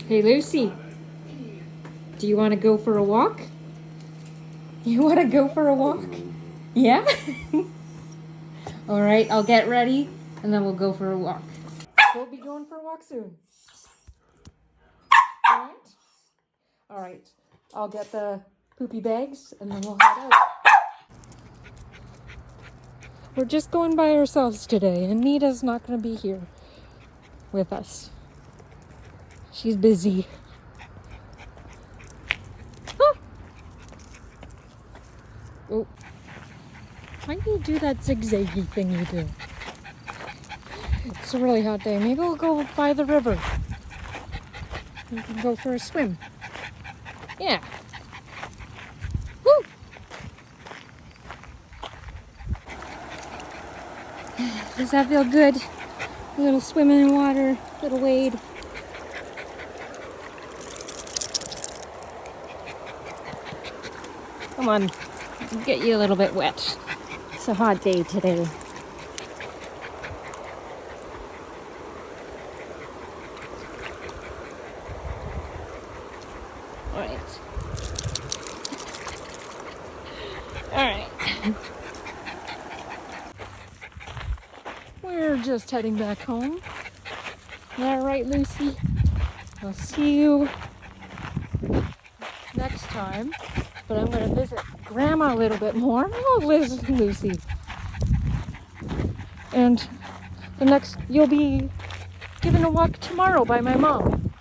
Hey, Lucy. Do you want to go for a walk? You want to go for a walk? Yeah? All right, I'll get ready and then we'll go for a walk. We'll be going for a walk soon. All right? All right. I'll get the poopy bags and then we'll head out. We're just going by ourselves today, and Nita's not going to be here with us. She's busy. Ah! Oh. Why do you do that zigzaggy thing you do? It's a really hot day. Maybe we'll go by the river. We can go for a swim. Yeah. Woo! Does that feel good? A little swimming in water, a little wade. Come on, I'll get you a little bit wet. It's a hot day today. All right. All right. We're just heading back home. Is that right, Lucy? I'll see you next time. But I'm going to visit Grandma a little bit more. Oh, Lucy. And you'll be given a walk tomorrow by my mom.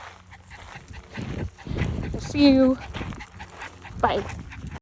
I'll see you. Bye.